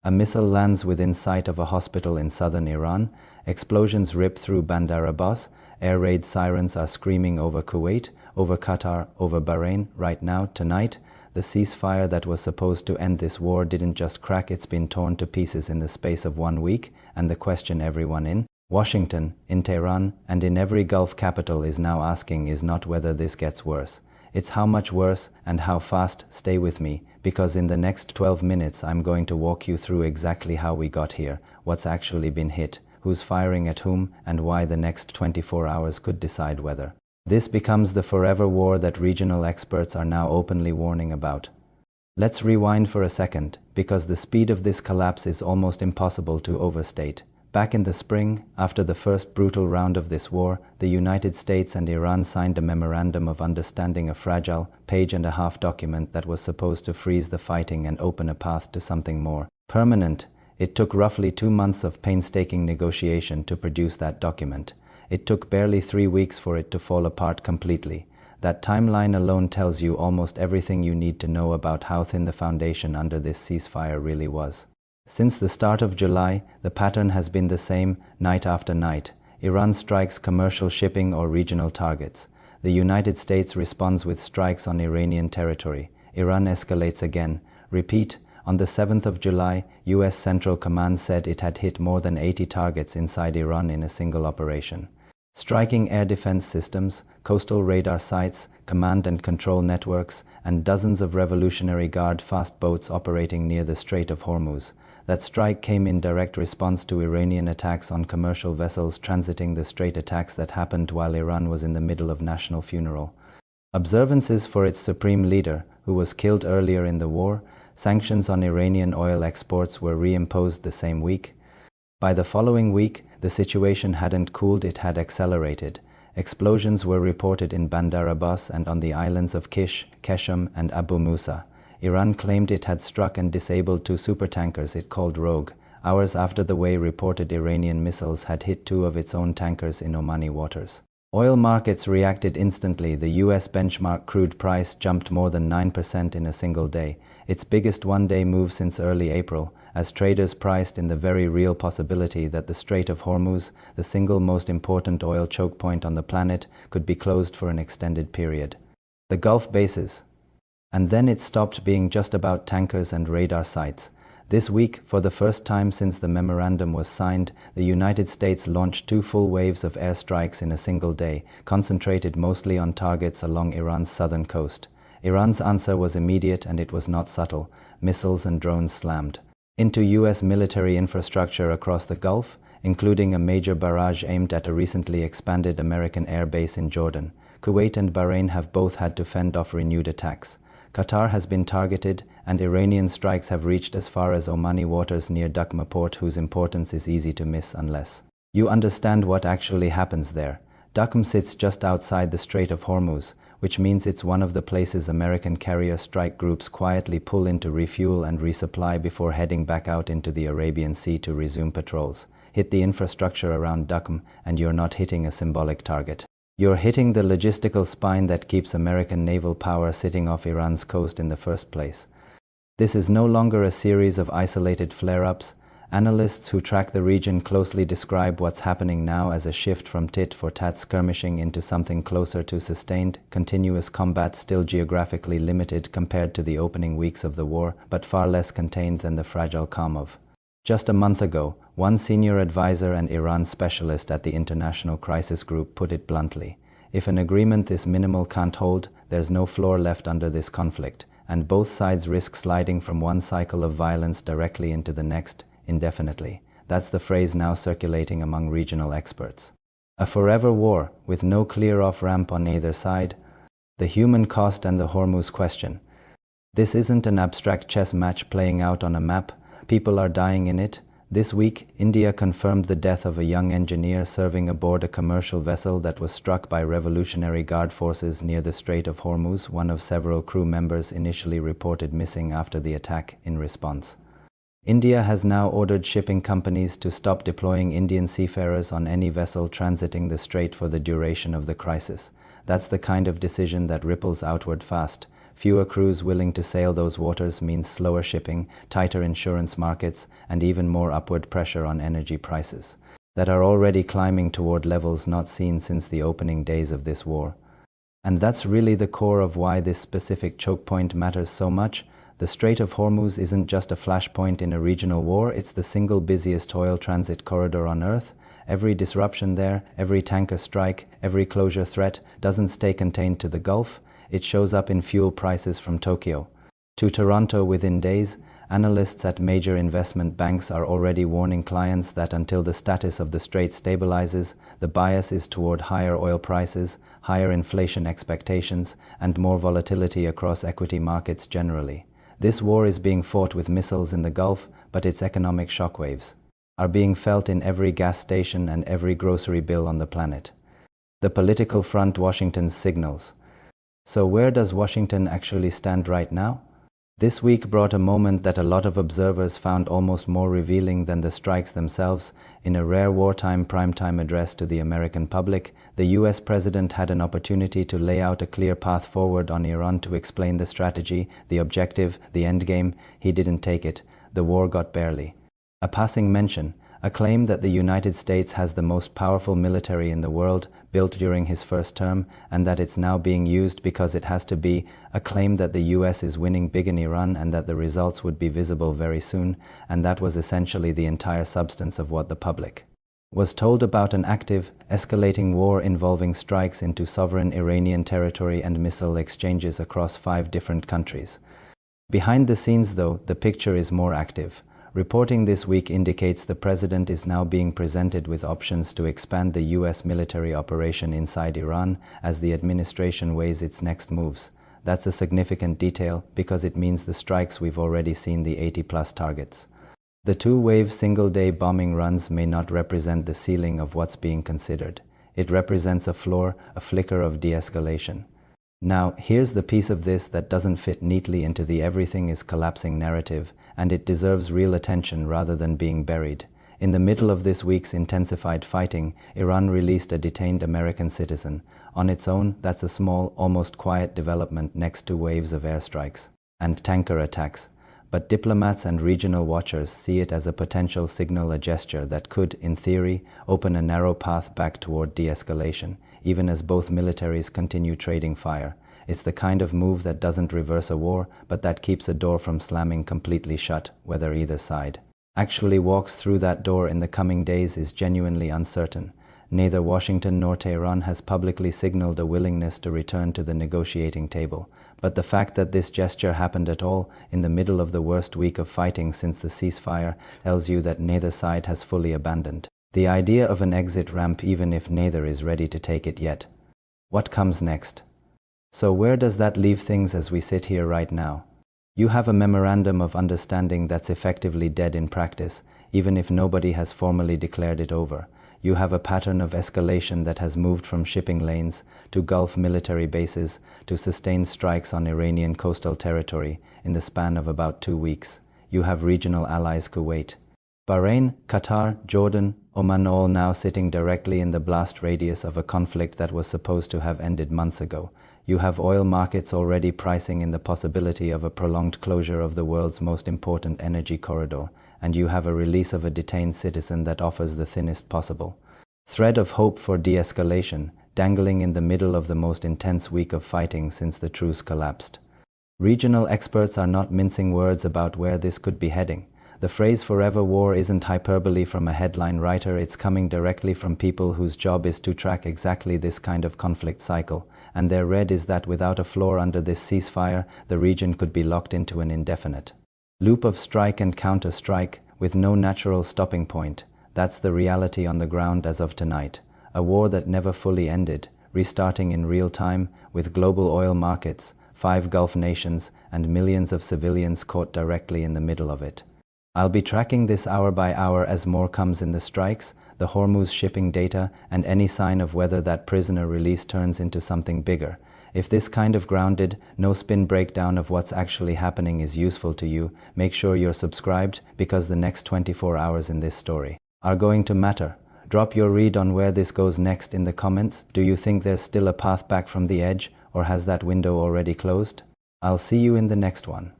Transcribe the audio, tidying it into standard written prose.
A missile lands within sight of a hospital in southern Iran. Explosions rip through Bandar Abbas. Air raid sirens are screaming over Kuwait, over Qatar, over Bahrain. Right now, tonight, the ceasefire that was supposed to end this war didn't just crack, it's been torn to pieces in the space of 1 week, and the question everyone in Washington, in Tehran, and in every Gulf capital is now asking is not whether this gets worse. It's how much worse and how fast. Stay with me, because in the next 12 minutes I'm going to walk you through exactly how we got here, what's actually been hit, who's firing at whom, and why the next 24 hours could decide whether this becomes the forever war that regional experts are now openly warning about. Let's rewind for a second, because the speed of this collapse is almost impossible to overstate. Back in the spring, after the first brutal round of this war, the United States and Iran signed a memorandum of understanding, a fragile, page-and-a-half document that was supposed to freeze the fighting and open a path to something more permanent. It took roughly 2 months of painstaking negotiation to produce that document. It took barely 3 weeks for it to fall apart completely. That timeline alone tells you almost everything you need to know about how thin the foundation under this ceasefire really was. Since the start of July, the pattern has been the same, night after night. Iran strikes commercial shipping or regional targets. The United States responds with strikes on Iranian territory. Iran escalates again. Repeat. On the 7th of July, US Central Command said it had hit more than 80 targets inside Iran in a single operation, striking air defense systems, coastal radar sites, command and control networks, and dozens of Revolutionary Guard fast boats operating near the Strait of Hormuz. That strike came in direct response to Iranian attacks on commercial vessels transiting the strait, attacks that happened while Iran was in the middle of national funeral observances for its supreme leader, who was killed earlier in the war. Sanctions on Iranian oil exports were reimposed the same week. By the following week, the situation hadn't cooled, it had accelerated. Explosions were reported in Bandar Abbas and on the islands of Kish, Keshem, and Abu Musa. Iran claimed it had struck and disabled 2 supertankers it called rogue, hours after the way reported Iranian missiles had hit 2 of its own tankers in Omani waters. Oil markets reacted instantly. The US benchmark crude price jumped more than 9% in a single day, its biggest one-day move since early April, as traders priced in the very real possibility that the Strait of Hormuz, the single most important oil choke point on the planet, could be closed for an extended period. The Gulf bases. And then it stopped being just about tankers and radar sites. This week, for the first time since the memorandum was signed, the United States launched 2 full waves of airstrikes in a single day, concentrated mostly on targets along Iran's southern coast. Iran's answer was immediate, and it was not subtle. Missiles and drones slammed into US military infrastructure across the Gulf, including a major barrage aimed at a recently expanded American air base in Jordan. Kuwait and Bahrain have both had to fend off renewed attacks. Qatar has been targeted, and Iranian strikes have reached as far as Omani waters near Duqm, a port whose importance is easy to miss unless you understand what actually happens there. Duqm sits just outside the Strait of Hormuz, which means it's one of the places American carrier strike groups quietly pull in to refuel and resupply before heading back out into the Arabian Sea to resume patrols. Hit the infrastructure around Duqm, and you're not hitting a symbolic target. You're hitting the logistical spine that keeps American naval power sitting off Iran's coast in the first place. This is no longer a series of isolated flare-ups. Analysts who track the region closely describe what's happening now as a shift from tit-for-tat skirmishing into something closer to sustained, continuous combat, still geographically limited compared to the opening weeks of the war, but far less contained than the fragile calm of just a month ago. One senior advisor and Iran specialist at the International Crisis Group put it bluntly: if an agreement this minimal can't hold, there's no floor left under this conflict, and both sides risk sliding from one cycle of violence directly into the next, indefinitely. That's the phrase now circulating among regional experts. A forever war, with no clear off-ramp on either side. The human cost and the Hormuz question. This isn't an abstract chess match playing out on a map. People are dying in it. This week, India confirmed the death of a young engineer serving aboard a commercial vessel that was struck by Revolutionary Guard forces near the Strait of Hormuz. One of several crew members initially reported missing after the attack. In response, India has now ordered shipping companies to stop deploying Indian seafarers on any vessel transiting the strait for the duration of the crisis. That's the kind of decision that ripples outward fast. Fewer crews willing to sail those waters means slower shipping, tighter insurance markets, and even more upward pressure on energy prices that are already climbing toward levels not seen since the opening days of this war. And that's really the core of why this specific choke point matters so much. The Strait of Hormuz isn't just a flashpoint in a regional war, it's the single busiest oil transit corridor on Earth. Every disruption there, every tanker strike, every closure threat doesn't stay contained to the Gulf. It shows up in fuel prices from Tokyo to Toronto within days. Analysts at major investment banks are already warning clients that until the status of the strait stabilizes, the bias is toward higher oil prices, higher inflation expectations, and more volatility across equity markets generally. This war is being fought with missiles in the Gulf, but its economic shockwaves are being felt in every gas station and every grocery bill on the planet. The political front Washington's signals. So where does Washington actually stand right now? This week brought a moment that a lot of observers found almost more revealing than the strikes themselves. In a rare wartime primetime address to the American public, the US president had an opportunity to lay out a clear path forward on Iran, to explain the strategy, the objective, the endgame. He didn't take it. The war got barely a passing mention. A claim that the United States has the most powerful military in the world, built during his first term, and that it's now being used because it has to be. A claim that the US is winning big in Iran and that the results would be visible very soon. And that was essentially the entire substance of what the public was told about an active, escalating war involving strikes into sovereign Iranian territory and missile exchanges across 5 different countries. Behind the scenes, though, the picture is more active. Reporting this week indicates the president is now being presented with options to expand the US military operation inside Iran as the administration weighs its next moves. That's a significant detail because it means the strikes we've already seen, the 80+ targets. The 2-wave single-day bombing runs may not represent the ceiling of what's being considered. It represents a floor, a flicker of de-escalation. Now, here's the piece of this that doesn't fit neatly into the everything is collapsing narrative, and it deserves real attention rather than being buried. In the middle of this week's intensified fighting, Iran released a detained American citizen. On its own, that's a small, almost quiet development next to waves of airstrikes and tanker attacks. But diplomats and regional watchers see it as a potential signal, a gesture that could, in theory, open a narrow path back toward de-escalation, even as both militaries continue trading fire. It's the kind of move that doesn't reverse a war, but that keeps a door from slamming completely shut, whether either side actually walks through that door in the coming days is genuinely uncertain. Neither Washington nor Tehran has publicly signaled a willingness to return to the negotiating table. But the fact that this gesture happened at all, in the middle of the worst week of fighting since the ceasefire, tells you that neither side has fully abandoned the idea of an exit ramp, even if neither is ready to take it yet. What comes next? So where does that leave things as we sit here right now? You have a memorandum of understanding that's effectively dead in practice, even if nobody has formally declared it over. You have a pattern of escalation that has moved from shipping lanes to Gulf military bases to sustained strikes on Iranian coastal territory in the span of about 2 weeks. You have regional allies Kuwait, Bahrain, Qatar, Jordan, Oman, all now sitting directly in the blast radius of a conflict that was supposed to have ended months ago. You have oil markets already pricing in the possibility of a prolonged closure of the world's most important energy corridor, and you have a release of a detained citizen that offers the thinnest possible thread of hope for de-escalation, dangling in the middle of the most intense week of fighting since the truce collapsed. Regional experts are not mincing words about where this could be heading. The phrase "forever war" isn't hyperbole from a headline writer, it's coming directly from people whose job is to track exactly this kind of conflict cycle, and their read is that without a floor under this ceasefire, the region could be locked into an indefinite loop of strike and counter-strike, with no natural stopping point. That's the reality on the ground as of tonight. A war that never fully ended, restarting in real time, with global oil markets, 5 Gulf nations, and millions of civilians caught directly in the middle of it. I'll be tracking this hour by hour as more comes in: the strikes, the Hormuz shipping data, and any sign of whether that prisoner release turns into something bigger. If this kind of grounded, no-spin breakdown of what's actually happening is useful to you, make sure you're subscribed, because the next 24 hours in this story are going to matter. Drop your read on where this goes next in the comments. Do you think there's still a path back from the edge, or has that window already closed? I'll see you in the next one.